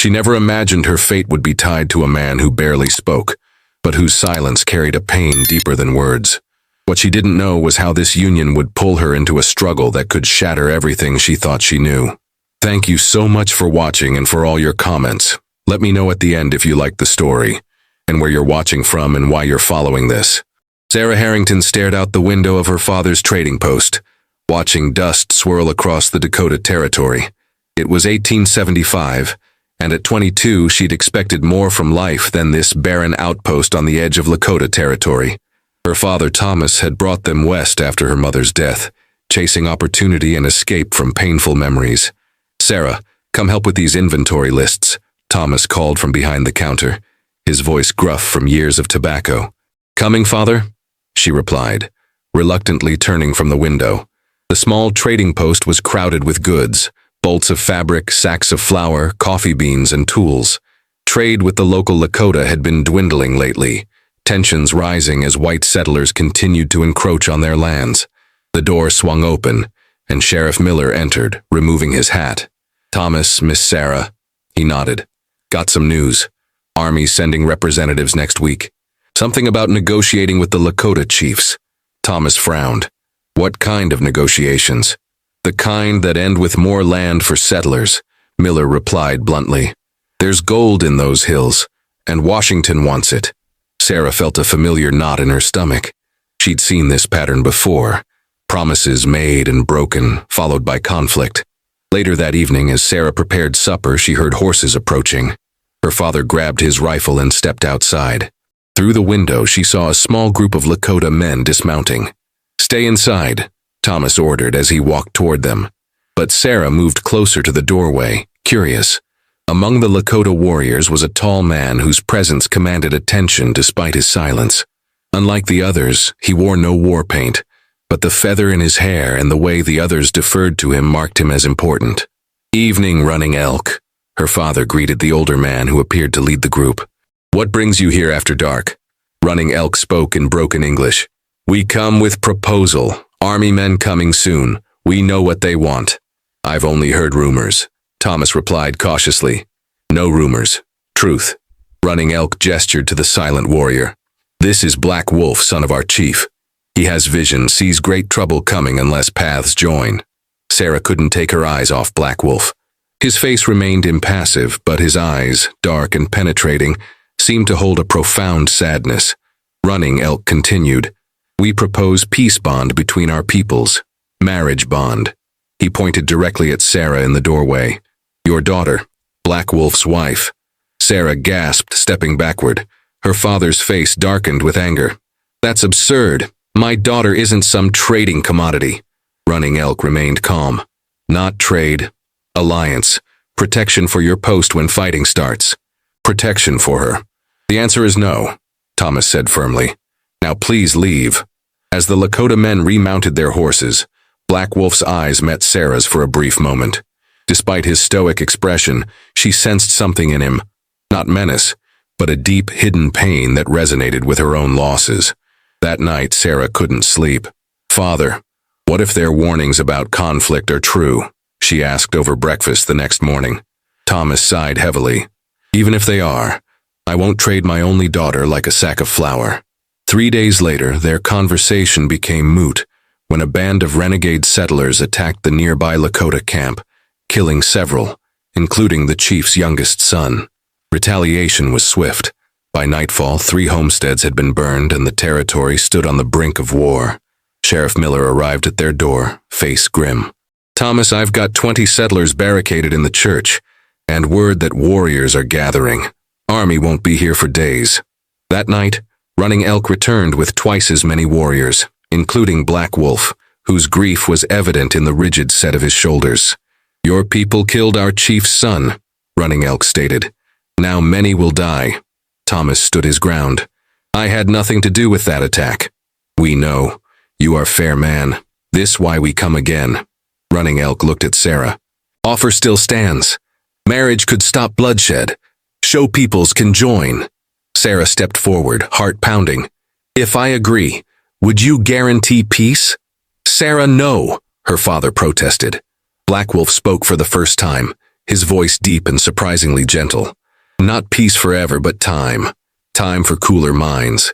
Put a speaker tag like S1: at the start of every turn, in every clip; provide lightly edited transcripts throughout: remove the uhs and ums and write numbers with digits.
S1: She never imagined her fate would be tied to a man who barely spoke, but whose silence carried a pain deeper than words. What she didn't know was how this union would pull her into a struggle that could shatter everything she thought she knew. Thank you so much for watching and for all your comments. Let me know at the end if you liked the story, and where you're watching from and why you're following this. Sarah Harrington stared out the window of her father's trading post, watching dust swirl across the Dakota Territory. It was 1875, and at 22 she'd expected more from life than this barren outpost on the edge of Lakota Territory. Her father Thomas had brought them west after her mother's death, chasing opportunity and escape from painful memories. "Sarah, come help with these inventory lists," Thomas called from behind the counter, his voice gruff from years of tobacco. "Coming, father?" she replied, reluctantly turning from the window. The small trading post was crowded with goods, bolts of fabric, sacks of flour, coffee beans, and tools. Trade with the local Lakota had been dwindling lately, tensions rising as white settlers continued to encroach on their lands. The door swung open, and Sheriff Miller entered, removing his hat. "Thomas, Miss Sarah," he nodded. "Got some news. Army's sending representatives next week. Something about negotiating with the Lakota chiefs." Thomas frowned. "What kind of negotiations?" "The kind that end with more land for settlers," Miller replied bluntly. "There's gold in those hills, and Washington wants it." Sarah felt a familiar knot in her stomach. She'd seen this pattern before. Promises made and broken, followed by conflict. Later that evening, as Sarah prepared supper, she heard horses approaching. Her father grabbed his rifle and stepped outside. Through the window, she saw a small group of Lakota men dismounting. "Stay inside," Thomas ordered as he walked toward them. But Sarah moved closer to the doorway, curious. Among the Lakota warriors was a tall man whose presence commanded attention despite his silence. Unlike the others, he wore no war paint, but the feather in his hair and the way the others deferred to him marked him as important. "Evening, Running Elk," her father greeted the older man who appeared to lead the group. "What brings you here after dark?" Running Elk spoke in broken English. "We come with proposal. Army men coming soon. We know what they want." "I've only heard rumors," Thomas replied cautiously. "No rumors. Truth." Running Elk gestured to the silent warrior. "This is Black Wolf, son of our chief. He has vision, sees great trouble coming unless paths join." Sarah couldn't take her eyes off Black Wolf. His face remained impassive, but his eyes, dark and penetrating, seemed to hold a profound sadness. Running Elk continued. "We propose peace bond between our peoples. Marriage bond." He pointed directly at Sarah in the doorway. "Your daughter, Black Wolf's wife." Sarah gasped, stepping backward. Her father's face darkened with anger. "That's absurd. My daughter isn't some trading commodity." Running Elk remained calm. "Not trade. Alliance. Protection for your post when fighting starts." "Protection for her." "The answer is no," Thomas said firmly. "Now please leave." As the Lakota men remounted their horses, Black Wolf's eyes met Sarah's for a brief moment. Despite his stoic expression, she sensed something in him. Not menace, but a deep, hidden pain that resonated with her own losses. That night, Sarah couldn't sleep. "Father, what if their warnings about conflict are true?" she asked over breakfast the next morning. Thomas sighed heavily. "Even if they are, I won't trade my only daughter like a sack of flour." 3 days later, their conversation became moot when a band of renegade settlers attacked the nearby Lakota camp, killing several, including the chief's youngest son. Retaliation was swift. By nightfall, 3 homesteads had been burned and the territory stood on the brink of war. Sheriff Miller arrived at their door, face grim. "Thomas, I've got 20 settlers barricaded in the church, and word that warriors are gathering. Army won't be here for days." That night, Running Elk returned with twice as many warriors, including Black Wolf, whose grief was evident in the rigid set of his shoulders. "Your people killed our chief's son," Running Elk stated. "Now many will die." Thomas stood his ground. "I had nothing to do with that attack." "We know. You are fair man. This why we come again." Running Elk looked at Sarah. "Offer still stands. Marriage could stop bloodshed. Show peoples can join." Sarah stepped forward, heart pounding. "If I agree, would you guarantee peace?" "Sarah, no," her father protested. Black Wolf spoke for the first time, his voice deep and surprisingly gentle. Not peace forever, but time. Time for cooler minds.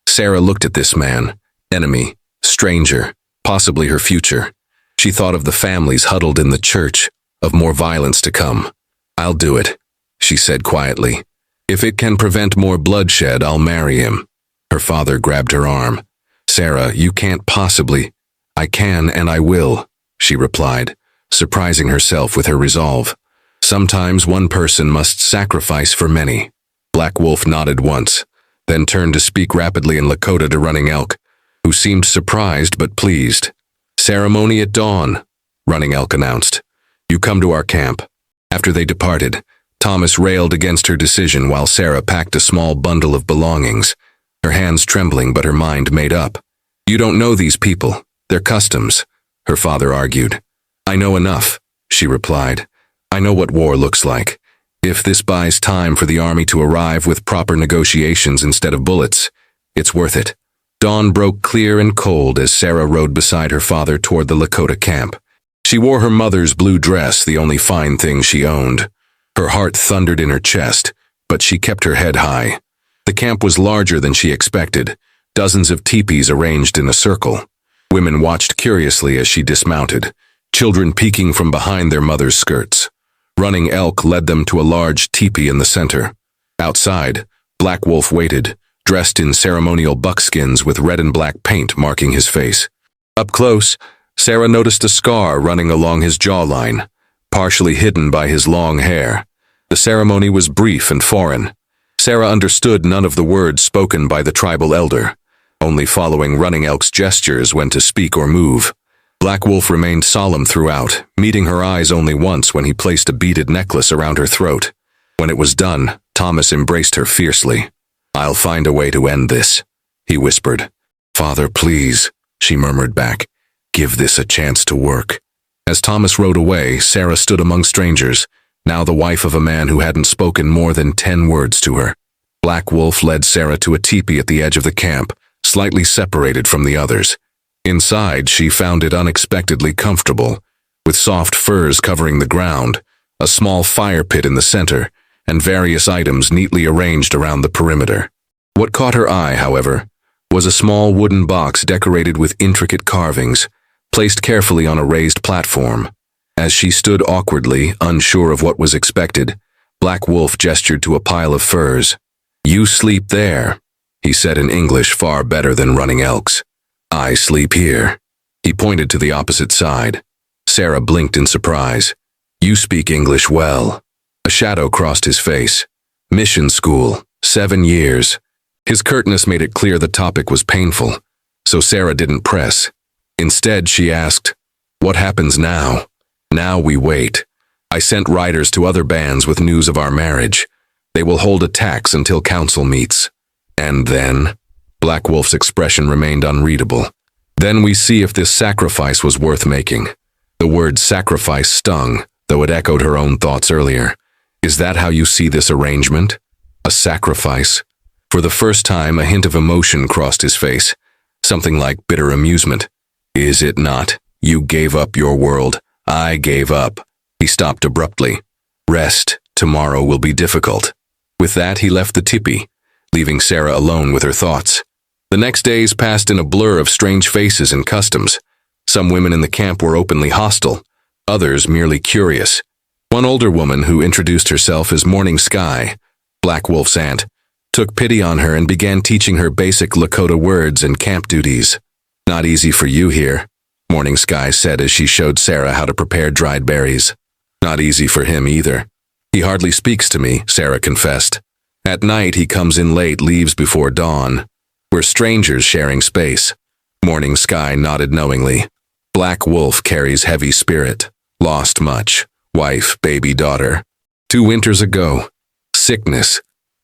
S1: Sarah looked at this man, enemy, stranger, possibly her future. She thought of the families huddled in the church, of more violence to come. "I'll do it," she said quietly. "If it can prevent more bloodshed, I'll marry him." Her father grabbed her arm. "Sarah, you can't possibly." "I can and I will," she replied, surprising herself with her resolve. Sometimes one person must sacrifice for many. Black Wolf nodded once, then turned to speak rapidly in Lakota to Running Elk, who seemed surprised but pleased. "Ceremony at dawn," Running Elk announced. "You come to our camp." After they departed, Thomas railed against her decision while Sarah packed a small bundle of belongings, her hands trembling but her mind made up. "You don't know these people, their customs," her father argued. "I know enough," she replied. "I know what war looks like. If this buys time for the army to arrive with proper negotiations instead of bullets, it's worth it." Dawn broke clear and cold as Sarah rode beside her father toward the Lakota camp. She wore her mother's blue dress, the only fine thing she owned. Her heart thundered in her chest, but she kept her head high. The camp was larger than she expected, dozens of teepees arranged in a circle. Women watched curiously as she dismounted, children peeking from behind their mothers' skirts. Running Elk led them to a large teepee in the center. Outside, Black Wolf waited, dressed in ceremonial buckskins with red and black paint marking his face. Up close, Sarah noticed a scar running along his jawline, partially hidden by his long hair. The ceremony was brief and foreign. Sarah understood none of the words spoken by the tribal elder, only following Running Elk's gestures when to speak or move. Black Wolf remained solemn throughout, meeting her eyes only once when he placed a beaded necklace around her throat. When it was done, Thomas embraced her fiercely. "I'll find a way to end this," he whispered. "Father, please," she murmured back. "Give this a chance to work." As Thomas rode away, Sarah stood among strangers, now the wife of a man who hadn't spoken more than 10 words to her. Black Wolf led Sarah to a teepee at the edge of the camp, slightly separated from the others. Inside, she found it unexpectedly comfortable, with soft furs covering the ground, a small fire pit in the center, and various items neatly arranged around the perimeter. What caught her eye, however, was a small wooden box decorated with intricate carvings, placed carefully on a raised platform. As she stood awkwardly, unsure of what was expected, Black Wolf gestured to a pile of furs. "You sleep there," he said in English far better than Running Elk's. "I sleep here." He pointed to the opposite side. Sarah blinked in surprise. "You speak English well." A shadow crossed his face. "Mission school, 7 years." His curtness made it clear the topic was painful, so Sarah didn't press. Instead, she asked, "What happens now?" "Now we wait. I sent riders to other bands with news of our marriage. They will hold attacks until council meets." "And then?" Black Wolf's expression remained unreadable. "Then we see if this sacrifice was worth making." The word sacrifice stung, though it echoed her own thoughts earlier. "Is that how you see this arrangement? A sacrifice?" For the first time, a hint of emotion crossed his face, something like bitter amusement. "Is it not? You gave up your world. I gave up." He stopped abruptly. "Rest. Tomorrow will be difficult." With that, he left the teepee, leaving Sarah alone with her thoughts. The next days passed in a blur of strange faces and customs. Some women in the camp were openly hostile, others merely curious. One older woman who introduced herself as Morning Sky, Black Wolf's aunt, took pity on her and began teaching her basic Lakota words and camp duties. "Not easy for you here," Morning Sky said as she showed Sarah how to prepare dried berries. "Not easy for him either. He hardly speaks to me," Sarah confessed. "At night he comes in late, leaves before dawn. We're strangers sharing space." Morning Sky nodded knowingly. Black Wolf carries heavy spirit. Lost much. Wife, baby, daughter. 2 winters ago. Sickness.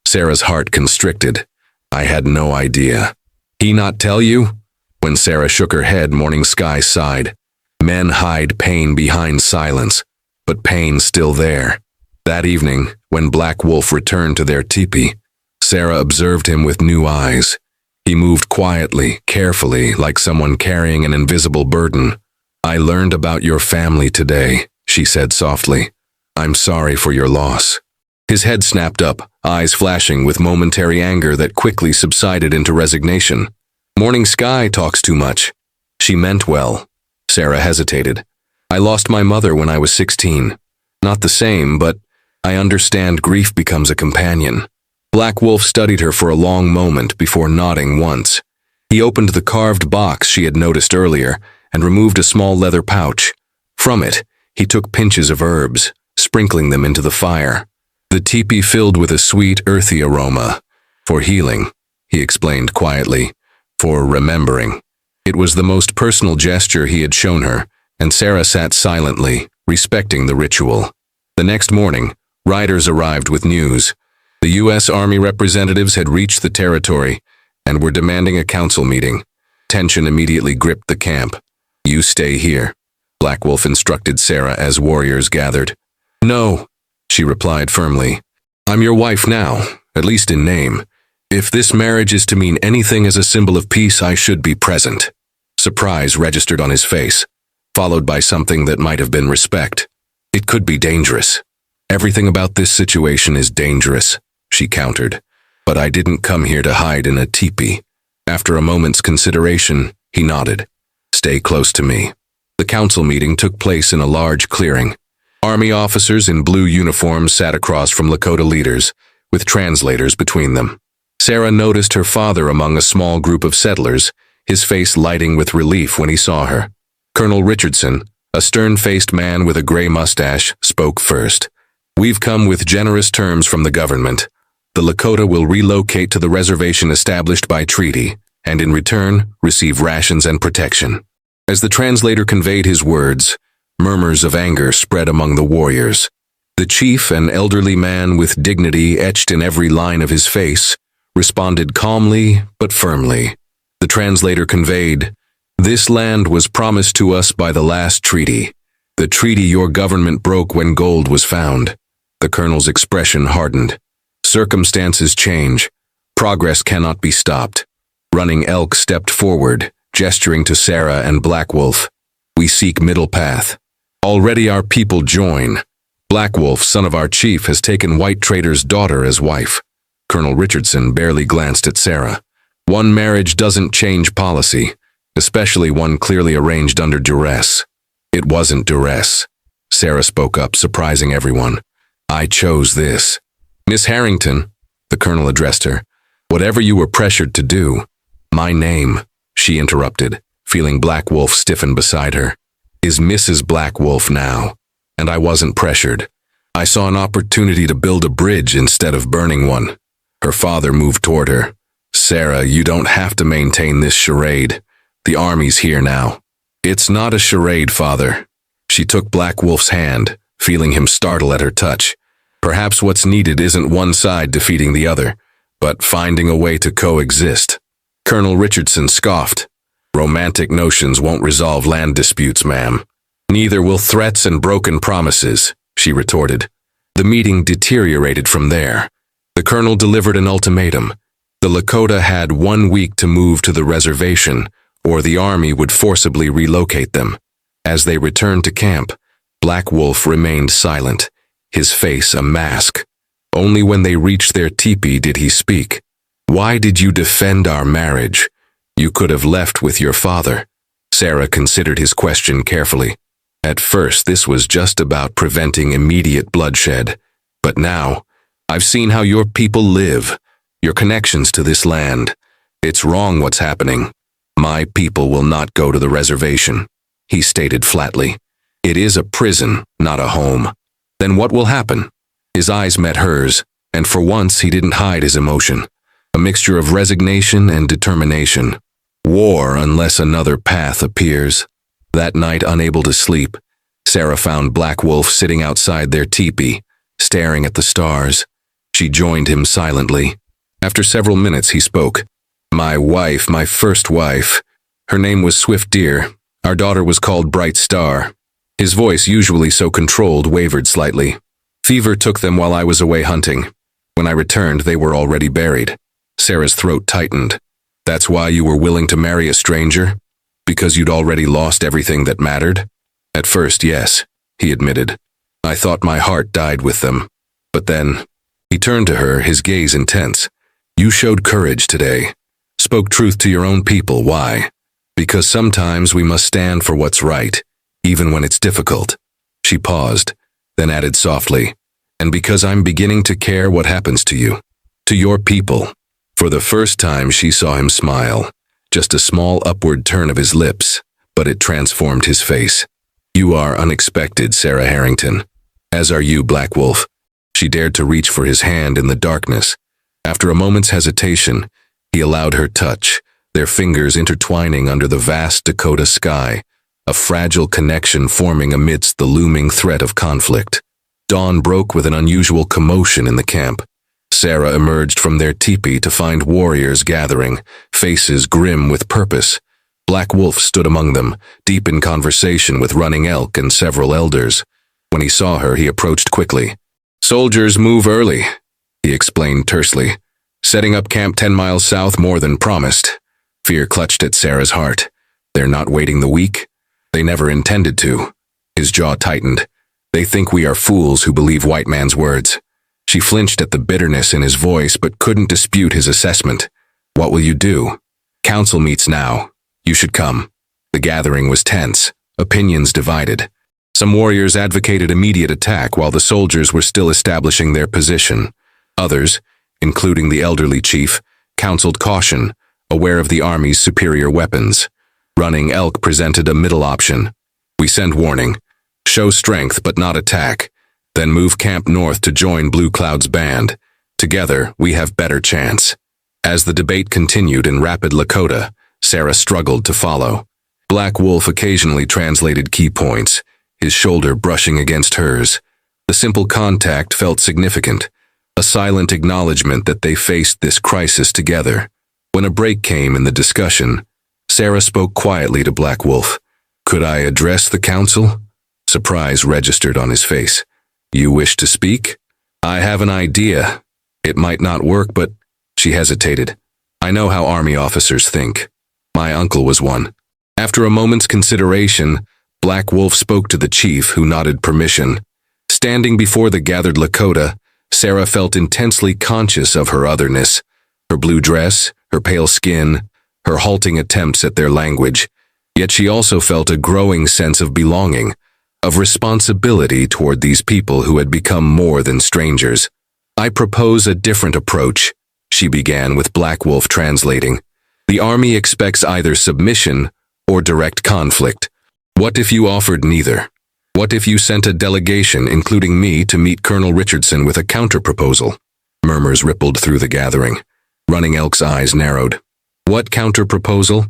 S1: Sarah's heart constricted. "I had no idea." "He not tell you?" When Sarah shook her head, Morning Sky sighed. Men hide pain behind silence, but pain's still there. That evening, when Black Wolf returned to their teepee, Sarah observed him with new eyes. He moved quietly, carefully, like someone carrying an invisible burden. "I learned about your family today," she said softly. I'm sorry for your loss." His head snapped up, eyes flashing with momentary anger that quickly subsided into resignation. "Morning Sky talks too much." She meant well. Sarah hesitated. "I lost my mother when I was 16. Not the same, but I understand grief becomes a companion." Black Wolf studied her for a long moment before nodding once. He opened the carved box she had noticed earlier and removed a small leather pouch. From it, he took pinches of herbs, sprinkling them into the fire. The teepee filled with a sweet, earthy aroma. "For healing," he explained quietly. "For remembering." It was the most personal gesture he had shown her, and Sarah sat silently, respecting the ritual. The next morning, riders arrived with news. The U.S. Army representatives had reached the territory and were demanding a council meeting. Tension immediately gripped the camp. "You stay here," Black Wolf instructed Sarah as warriors gathered. "No," she replied firmly. "I'm your wife now, at least in name. If this marriage is to mean anything as a symbol of peace, I should be present." Surprise registered on his face, followed by something that might have been respect. "It could be dangerous." "Everything about this situation is dangerous," she countered. "But I didn't come here to hide in a teepee." After a moment's consideration, he nodded. "Stay close to me." The council meeting took place in a large clearing. Army officers in blue uniforms sat across from Lakota leaders, with translators between them. Sarah noticed her father among a small group of settlers, his face lighting with relief when he saw her. Colonel Richardson, a stern-faced man with a gray mustache, spoke first. "We've come with generous terms from the government. The Lakota will relocate to the reservation established by treaty, and in return, receive rations and protection." As the translator conveyed his words, murmurs of anger spread among the warriors. The chief, an elderly man with dignity etched in every line of his face, responded calmly but firmly. The translator conveyed, "This land was promised to us by the last treaty, the treaty your government broke when gold was found." The colonel's expression hardened. "Circumstances change. Progress cannot be stopped." Running Elk stepped forward, gesturing to Sarah and Black Wolf. "We seek middle path. Already our people join. Black Wolf, son of our chief, has taken White Trader's daughter as wife." Colonel Richardson barely glanced at Sarah. "One marriage doesn't change policy, especially one clearly arranged under duress." "It wasn't duress." Sarah spoke up, surprising everyone. "I chose this." "Miss Harrington," the colonel addressed her, "whatever you were pressured to do." "My name," she interrupted, feeling Black Wolf stiffen beside her, "is Mrs. Black Wolf now, and I wasn't pressured. I saw an opportunity to build a bridge instead of burning one." Her father moved toward her. "Sarah, you don't have to maintain this charade. The army's here now." "It's not a charade, father." She took Black Wolf's hand, feeling him startle at her touch. "Perhaps what's needed isn't one side defeating the other, but finding a way to coexist." Colonel Richardson scoffed. "Romantic notions won't resolve land disputes, ma'am." "Neither will threats and broken promises," she retorted. The meeting deteriorated from there. The colonel delivered an ultimatum. The Lakota had 1 week to move to the reservation, or the army would forcibly relocate them. As they returned to camp, Black Wolf remained silent, his face a mask. Only when they reached their teepee did he speak. "Why did you defend our marriage? You could have left with your father." Sarah considered his question carefully. "At first, this was just about preventing immediate bloodshed. But now, I've seen how your people live, your connections to this land. It's wrong what's happening. My people will not go to the reservation," he stated flatly. "It is a prison, not a home." "Then what will happen?" His eyes met hers, and for once he didn't hide his emotion. A mixture of resignation and determination. "War unless another path appears." That night, unable to sleep, Sarah found Black Wolf sitting outside their teepee, staring at the stars. She joined him silently. After several minutes, he spoke. "My wife, my first wife. Her name was Swift Deer. Our daughter was called Bright Star." His voice, usually so controlled, wavered slightly. "Fever took them while I was away hunting. When I returned, they were already buried." Sarah's throat tightened. "That's why you were willing to marry a stranger? Because you'd already lost everything that mattered?" "At first, yes," he admitted. I thought my heart died with them. But then, he turned to her, his gaze intense. You showed courage today. Spoke truth to your own people. Why? Because sometimes we must stand for what's right, even when it's difficult. She paused, then added softly, and because I'm beginning to care what happens to you, to your people. For the first time she saw him smile, just a small upward turn of his lips, but it transformed his face. You are unexpected, Sarah Harrington. As are you, Black Wolf. She dared to reach for his hand in the darkness. After a moment's hesitation, he allowed her touch, their fingers intertwining under the vast Dakota sky, a fragile connection forming amidst the looming threat of conflict. Dawn broke with an unusual commotion in the camp. Sarah emerged from their teepee to find warriors gathering, faces grim with purpose. Black Wolf stood among them, deep in conversation with Running Elk and several elders. When he saw her, he approached quickly. Soldiers move early, he explained tersely. Setting up camp 10 miles south more than promised. Fear clutched at Sarah's heart. They're not waiting the week? They never intended to. His jaw tightened. They think we are fools who believe white man's words. She flinched at the bitterness in his voice but couldn't dispute his assessment. What will you do? Council meets now. You should come. The gathering was tense, opinions divided. Some warriors advocated immediate attack while the soldiers were still establishing their position. Others, including the elderly chief, counseled caution, aware of the army's superior weapons. Running Elk presented a middle option. We send warning. Show strength but not attack. Then move camp north to join Blue Cloud's band. Together, we have better chance. As the debate continued in rapid Lakota, Sarah struggled to follow. Black Wolf occasionally translated key points, his shoulder brushing against hers. The simple contact felt significant, a silent acknowledgement that they faced this crisis together. When a break came in the discussion, Sarah spoke quietly to Black Wolf. Could I address the council? Surprise registered on his face. You wish to speak? I have an idea. It might not work, but she hesitated. I know how army officers think. My uncle was one. After a moment's consideration, Black Wolf spoke to the chief, who nodded permission. Standing before the gathered Lakota, Sarah felt intensely conscious of her otherness. Her blue dress, her pale skin, her halting attempts at their language. Yet she also felt a growing sense of belonging, of responsibility toward these people who had become more than strangers. I propose a different approach, she began with Black Wolf translating. The army expects either submission or direct conflict. What if you offered neither? What if you sent a delegation, including me, to meet Colonel Richardson with a counter-proposal? Murmurs rippled through the gathering. Running Elk's eyes narrowed. What counter-proposal?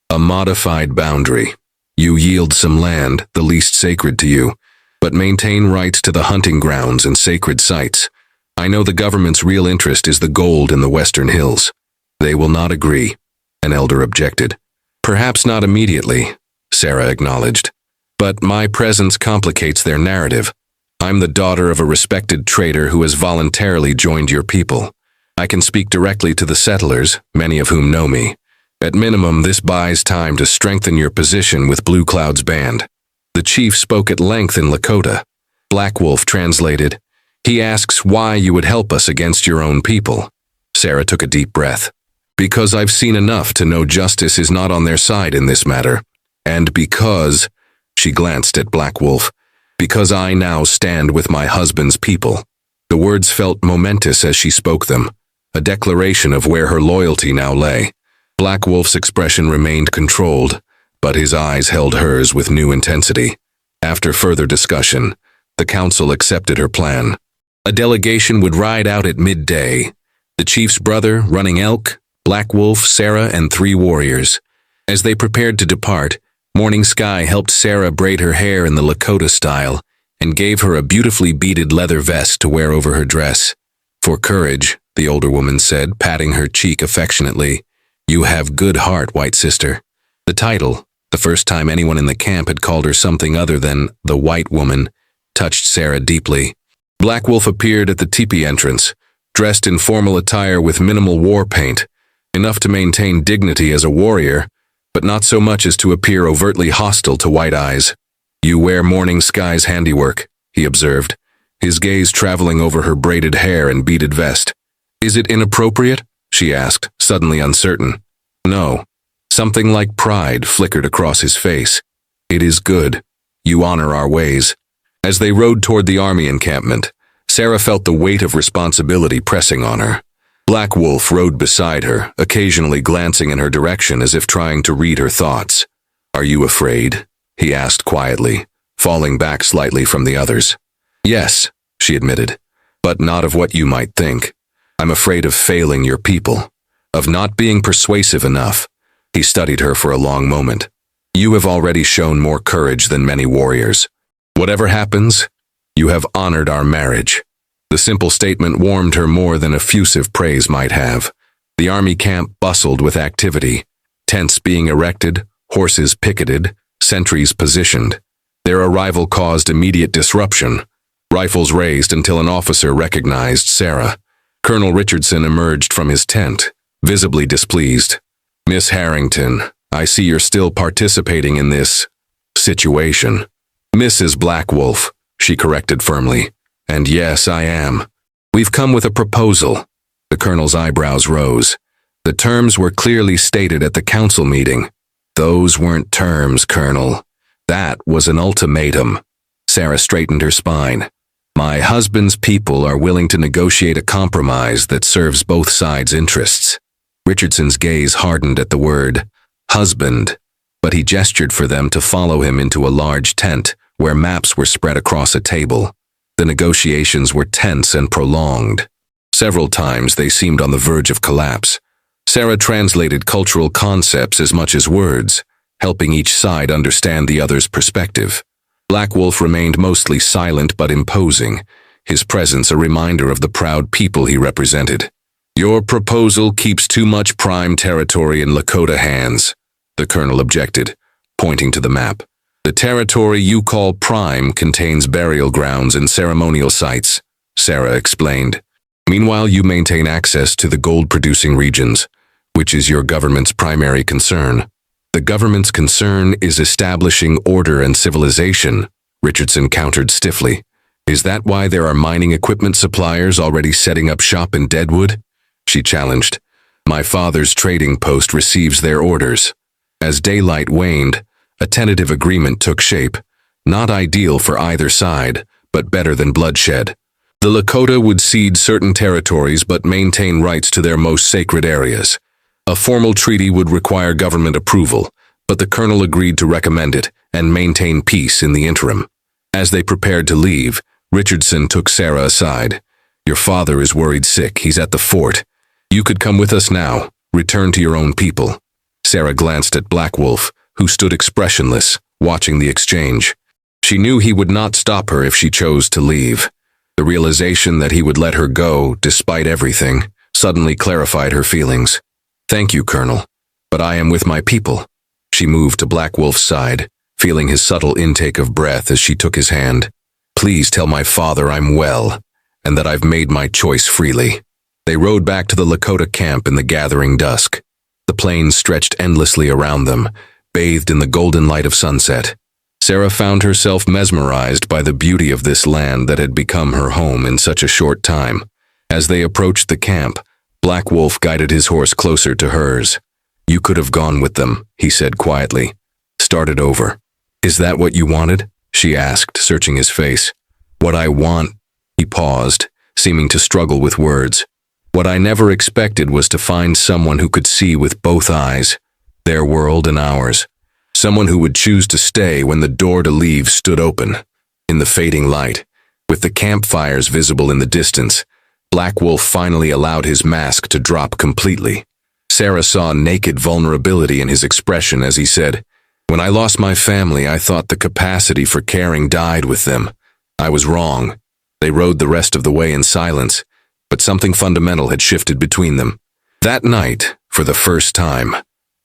S1: A modified boundary. You yield some land, the least sacred to you, but maintain rights to the hunting grounds and sacred sites. I know the government's real interest is the gold in the western hills. They will not agree, an elder objected. Perhaps not immediately, Sarah acknowledged. But my presence complicates their narrative. I'm the daughter of a respected trader who has voluntarily joined your people. I can speak directly to the settlers, many of whom know me. At minimum, this buys time to strengthen your position with Blue Cloud's band. The chief spoke at length in Lakota. Black Wolf translated. He asks why you would help us against your own people. Sarah took a deep breath. Because I've seen enough to know justice is not on their side in this matter. And because, she glanced at Black Wolf, because I now stand with my husband's people. The words felt momentous as she spoke them, a declaration of where her loyalty now lay. Black Wolf's expression remained controlled, but his eyes held hers with new intensity. After further discussion, the council accepted her plan. A delegation would ride out at midday. The chief's brother, Running Elk, Black Wolf, Sarah, and 3 warriors. As they prepared to depart, Morning Sky helped Sarah braid her hair in the Lakota style and gave her a beautifully beaded leather vest to wear over her dress. For courage, the older woman said, patting her cheek affectionately. You have good heart, white sister. The title, the first time anyone in the camp had called her something other than the white woman, touched Sarah deeply. Black Wolf appeared at the teepee entrance, dressed in formal attire with minimal war paint, enough to maintain dignity as a warrior, but not so much as to appear overtly hostile to White Eyes. You wear Morning Sky's handiwork, he observed, his gaze traveling over her braided hair and beaded vest. Is it inappropriate? She asked, suddenly uncertain. No. Something like pride flickered across his face. It is good. You honor our ways. As they rode toward the army encampment, Sarah felt the weight of responsibility pressing on her. Black Wolf rode beside her, occasionally glancing in her direction as if trying to read her thoughts. Are you afraid? He asked quietly, falling back slightly from the others. Yes, she admitted, but not of what you might think. I'm afraid of failing your people, of not being persuasive enough. He studied her for a long moment. You have already shown more courage than many warriors. Whatever happens, you have honored our marriage. The simple statement warmed her more than effusive praise might have. The army camp bustled with activity, tents being erected, horses picketed, sentries positioned. Their arrival caused immediate disruption. Rifles raised until an officer recognized Sarah. Colonel Richardson emerged from his tent, visibly displeased. Miss Harrington, I see you're still participating in this situation. Mrs. Black Wolf, she corrected firmly. And yes, I am. We've come with a proposal. The colonel's eyebrows rose. The terms were clearly stated at the council meeting. Those weren't terms, Colonel. That was an ultimatum. Sarah straightened her spine. My husband's people are willing to negotiate a compromise that serves both sides' interests. Richardson's gaze hardened at the word husband, but he gestured for them to follow him into a large tent where maps were spread across a table. The negotiations were tense and prolonged. Several times they seemed on the verge of collapse. Sarah translated cultural concepts as much as words, helping each side understand the other's perspective. Black Wolf remained mostly silent but imposing, his presence a reminder of the proud people he represented. Your proposal keeps too much prime territory in Lakota hands, the colonel objected, pointing to the map. The territory you call prime contains burial grounds and ceremonial sites, Sarah explained. Meanwhile, you maintain access to the gold-producing regions, which is your government's primary concern. The government's concern is establishing order and civilization, Richardson countered stiffly. Is that why there are mining equipment suppliers already setting up shop in Deadwood? She challenged. My father's trading post receives their orders. As daylight waned, a tentative agreement took shape, not ideal for either side, but better than bloodshed. The Lakota would cede certain territories but maintain rights to their most sacred areas. A formal treaty would require government approval, but the colonel agreed to recommend it and maintain peace in the interim. As they prepared to leave, Richardson took Sarah aside. Your father is worried sick. He's at the fort. You could come with us now. Return to your own people. Sarah glanced at Black Wolf, who stood expressionless, watching the exchange. She knew he would not stop her if she chose to leave. The realization that he would let her go, despite everything, suddenly clarified her feelings. Thank you, Colonel, but I am with my people. She moved to Black Wolf's side, feeling his subtle intake of breath as she took his hand. Please tell my father I'm well, and that I've made my choice freely. They rode back to the Lakota camp in the gathering dusk. The plains stretched endlessly around them, bathed in the golden light of sunset. Sarah found herself mesmerized by the beauty of this land that had become her home in such a short time. As they approached the camp, Black Wolf guided his horse closer to hers. You could have gone with them, he said quietly. Start it over. Is that what you wanted? She asked, searching his face. What I want, he paused, seeming to struggle with words. What I never expected was to find someone who could see with both eyes, their world and ours. Someone who would choose to stay when the door to leave stood open. In the fading light, with the campfires visible in the distance, Black Wolf finally allowed his mask to drop completely. Sarah saw naked vulnerability in his expression as he said, When I lost my family, I thought the capacity for caring died with them. I was wrong. They rode the rest of the way in silence, but something fundamental had shifted between them. That night, for the first time,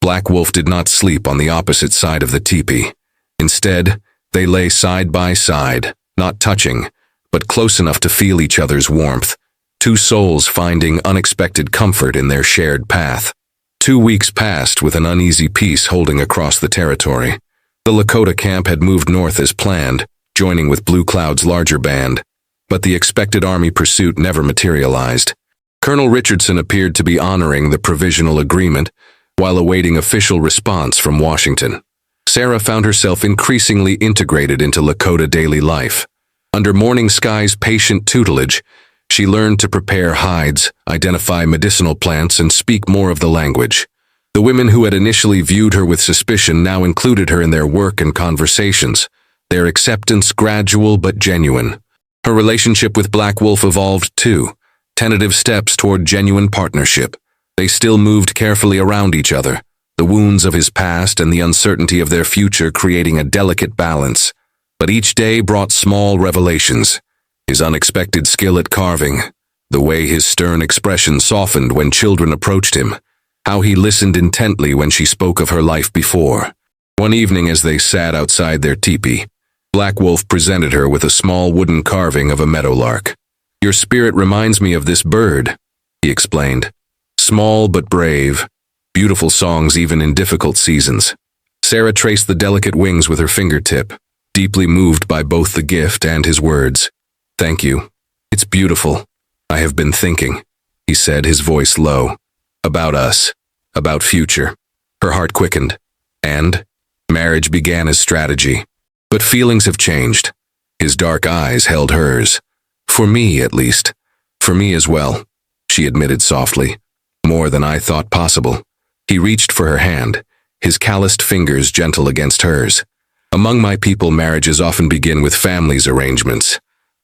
S1: Black Wolf did not sleep on the opposite side of the teepee. Instead, they lay side by side, not touching, but close enough to feel each other's warmth, two souls finding unexpected comfort in their shared path. 2 weeks passed with an uneasy peace holding across the territory. The Lakota camp had moved north as planned, joining with Blue Cloud's larger band, but the expected army pursuit never materialized. Colonel Richardson appeared to be honoring the provisional agreement while awaiting official response from Washington. Sarah found herself increasingly integrated into Lakota daily life. Under Morning Sky's patient tutelage, she learned to prepare hides, identify medicinal plants, and speak more of the language. The women who had initially viewed her with suspicion now included her in their work and conversations, their acceptance gradual but genuine. Her relationship with Black Wolf evolved too, tentative steps toward genuine partnership. They still moved carefully around each other, the wounds of his past and the uncertainty of their future creating a delicate balance. But each day brought small revelations. His unexpected skill at carving, the way his stern expression softened when children approached him, how he listened intently when she spoke of her life before. One evening as they sat outside their teepee, Black Wolf presented her with a small wooden carving of a meadowlark. "Your spirit reminds me of this bird," he explained. "Small but brave, beautiful songs even in difficult seasons." Sarah traced the delicate wings with her fingertip, deeply moved by both the gift and his words. "Thank you. It's beautiful. I have been thinking," he said, his voice low. "About us, about future." Her heart quickened, and marriage began as strategy. But feelings have changed. His dark eyes held hers. "For me, at least. For me as well," she admitted softly. "More than I thought possible." He reached for her hand, his calloused fingers gentle against hers. "Among my people, marriages often begin with families' arrangements.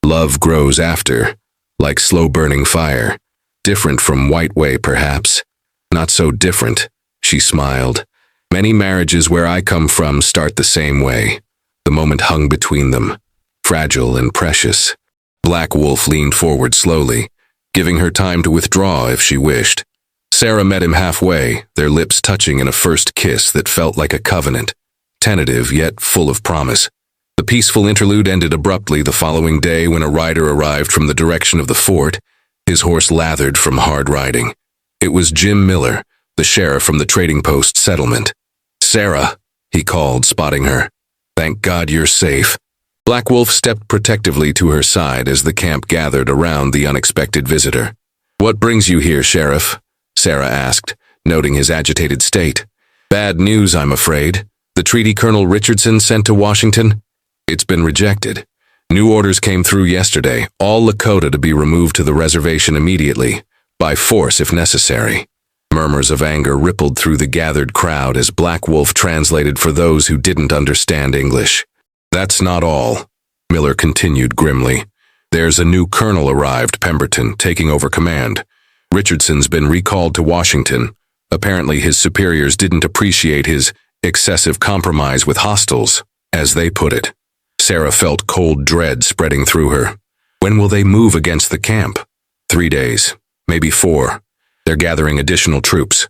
S1: Love grows after, like slow-burning fire. Different from White Way, perhaps. Not so different," she smiled. "Many marriages where I come from start the same way. The moment hung between them, fragile and precious." Black Wolf leaned forward slowly, giving her time to withdraw if she wished. Sarah met him halfway, their lips touching in a first kiss that felt like a covenant, tentative yet full of promise. The peaceful interlude ended abruptly the following day when a rider arrived from the direction of the fort, his horse lathered from hard riding. It was Jim Miller, the sheriff from the trading post settlement. "Sarah," he called, spotting her. "Thank God you're safe." Black Wolf stepped protectively to her side as the camp gathered around the unexpected visitor. "What brings you here, Sheriff?" Sarah asked, noting his agitated state. "Bad news, I'm afraid. The treaty Colonel Richardson sent to Washington? It's been rejected. New orders came through yesterday, all Lakota to be removed to the reservation immediately, by force if necessary." Murmurs of anger rippled through the gathered crowd as Black Wolf translated for those who didn't understand English. "That's not all," Miller continued grimly. "There's a new colonel arrived, Pemberton, taking over command. Richardson's been recalled to Washington. Apparently his superiors didn't appreciate his excessive compromise with hostiles, as they put it." Sarah felt cold dread spreading through her. "When will they move against the camp?" 3 days, maybe 4. They're gathering additional troops."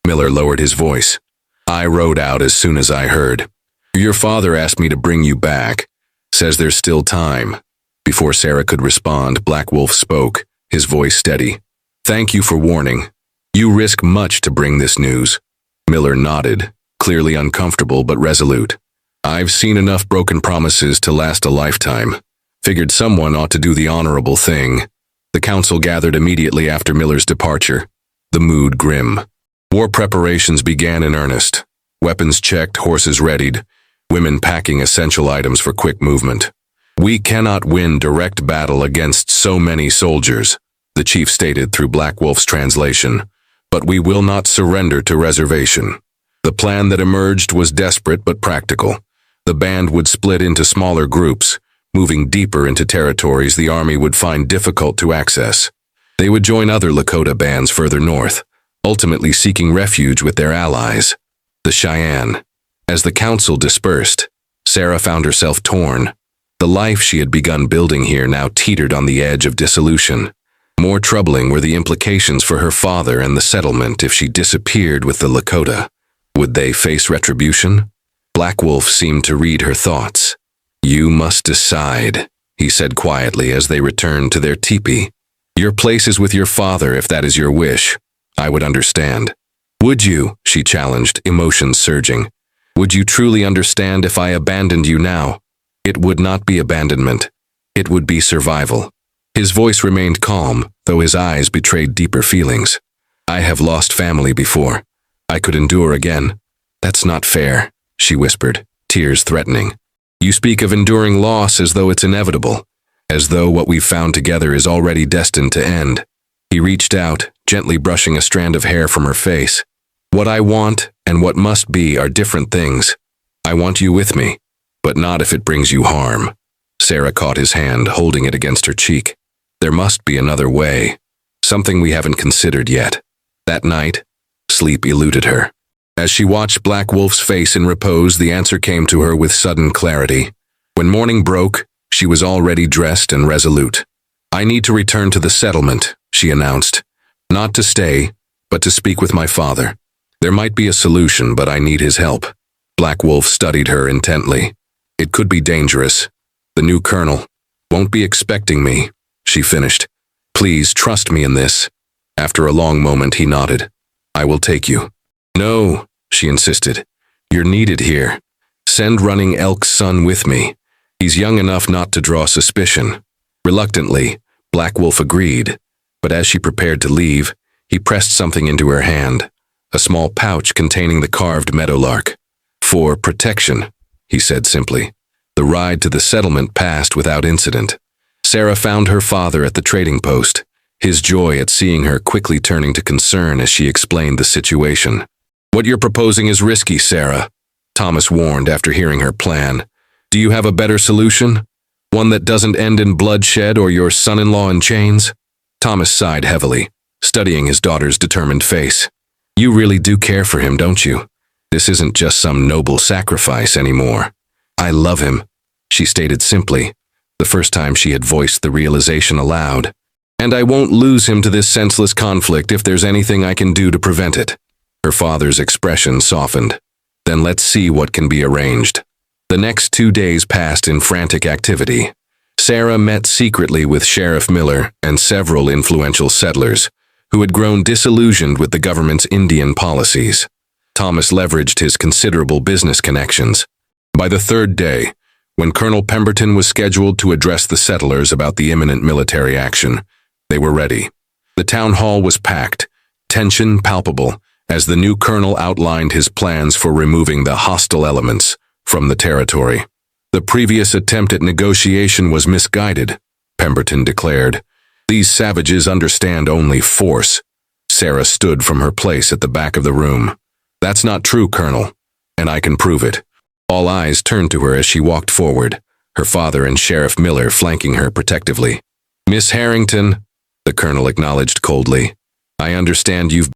S1: Miller lowered his voice. "I rode out as soon as I heard. Your father asked me to bring you back. Says there's still time." Before Sarah could respond, Black Wolf spoke, his voice steady. "Thank you for warning. You risk much to bring this news." Miller nodded, clearly uncomfortable but resolute. "I've seen enough broken promises to last a lifetime. Figured someone ought to do the honorable thing." The council gathered immediately after Miller's departure, the mood grim. War preparations began in earnest. Weapons checked, horses readied, women packing essential items for quick movement. "We cannot win direct battle against so many soldiers," the chief stated through Black Wolf's translation, "but we will not surrender to reservation." The plan that emerged was desperate but practical. The band would split into smaller groups, moving deeper into territories the army would find difficult to access. They would join other Lakota bands further north, ultimately seeking refuge with their allies, the Cheyenne. As the council dispersed, Sarah found herself torn. The life she had begun building here now teetered on the edge of dissolution. More troubling were the implications for her father and the settlement if she disappeared with the Lakota. Would they face retribution? Black Wolf seemed to read her thoughts. "You must decide," he said quietly as they returned to their teepee. "Your place is with your father if that is your wish. I would understand." "Would you?" she challenged, emotions surging. "Would you truly understand if I abandoned you now?" It would not be abandonment. It would be survival. His voice remained calm, though his eyes betrayed deeper feelings. I have lost family before. I could endure again. That's not fair, she whispered, tears threatening. You speak of enduring loss as though it's inevitable, as though what we've found together is already destined to end. He reached out, gently brushing a strand of hair from her face. What I want and what must be are different things. I want you with me, but not if it brings you harm. Sarah caught his hand, holding it against her cheek. There must be another way, something we haven't considered yet. That night, sleep eluded her. As she watched Black Wolf's face in repose, the answer came to her with sudden clarity. When morning broke, she was already dressed and resolute. I need to return to the settlement, she announced. Not to stay, but to speak with my father. There might be a solution, but I need his help. Black Wolf studied her intently. It could be dangerous. The new colonel won't be expecting me, she finished. Please trust me in this. After a long moment, he nodded. I will take you. No, she insisted. You're needed here. Send Running Elk's son with me. He's young enough not to draw suspicion. Reluctantly, Black Wolf agreed, but as she prepared to leave, he pressed something into her hand, a small pouch containing the carved meadowlark. For protection, he said simply. The ride to the settlement passed without incident. Sarah found her father at the trading post, his joy at seeing her quickly turning to concern as she explained the situation. What you're proposing is risky, Sarah, Thomas warned after hearing her plan. Do you have a better solution? One that doesn't end in bloodshed or your son-in-law in chains? Thomas sighed heavily, studying his daughter's determined face. You really do care for him, don't you? This isn't just some noble sacrifice anymore. I love him, she stated simply, the first time she had voiced the realization aloud. And I won't lose him to this senseless conflict if there's anything I can do to prevent it. Her father's expression softened. Then let's see what can be arranged. The next 2 days passed in frantic activity. Sarah met secretly with Sheriff Miller and several influential settlers who had grown disillusioned with the government's Indian policies. Thomas leveraged his considerable business connections. By the 3rd day, when Colonel Pemberton was scheduled to address the settlers about the imminent military action, they were ready. The town hall was packed, tension palpable, as the new colonel outlined his plans for removing the hostile elements from the territory. The previous attempt at negotiation was misguided, Pemberton declared. These savages understand only force. Sarah stood from her place at the back of the room. That's not true, Colonel, and I can prove it. All eyes turned to her as she walked forward, her father and Sheriff Miller flanking her protectively. Miss Harrington, the colonel acknowledged coldly. I understand you've